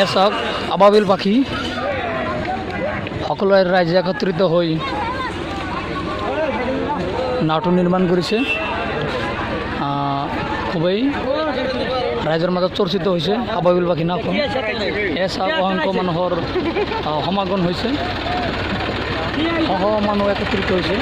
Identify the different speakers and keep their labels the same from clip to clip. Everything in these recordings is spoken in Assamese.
Speaker 1: এ চাওক আবাবিল পাখি সকলোৱে ৰাইজে একত্ৰিত হৈ নাওটো নিৰ্মাণ কৰিছে। খুবেই ৰাইজৰ মাজত চৰ্চিত হৈছে আবাবিল পাখি নাওখন। এ চাওক অসংখ্য মানুহৰ সমাগম হৈছে, সহ মানুহ একত্ৰিত হৈছে।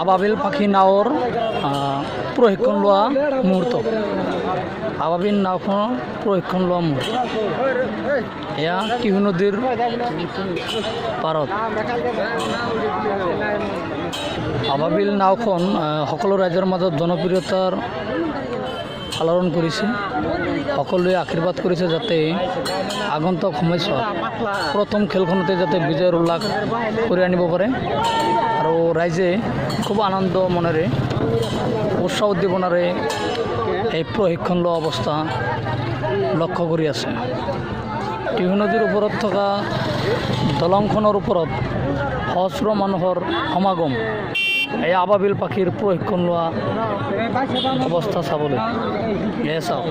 Speaker 1: আবাবিল পাখি নাওৰ প্ৰশিক্ষণ লোৱা মুহূৰ্ত। আবাবিল নাওখনৰ প্ৰশিক্ষণ লোৱা মুহূৰ্ত। এয়া টিহু নদীৰ পাৰত। আবাবিল নাওখন সকলো ৰাইজৰ মাজত জনপ্ৰিয়তাৰ পালন কৰিছে। সকলোৱে আশীৰ্বাদ কৰিছে যাতে আগন্তুক সময়ছোৱাত প্ৰথম খেলখনতে যাতে বিজয়ৰ উল্লাস কৰি আনিব পাৰে। আৰু ৰাইজে খুব আনন্দ মনেৰে উৎসাহ উদ্দীপনাৰে এই প্ৰশিক্ষণ লোৱা অৱস্থা লক্ষ্য কৰি আছে। টিহু নদীৰ ওপৰত থকা দলংখনৰ ওপৰত সহস্ৰ মানুহৰ সমাগম এই আবাবিল পাখিৰ প্ৰশিক্ষণ লোৱা অৱস্থা চাবলৈ। এ চাওক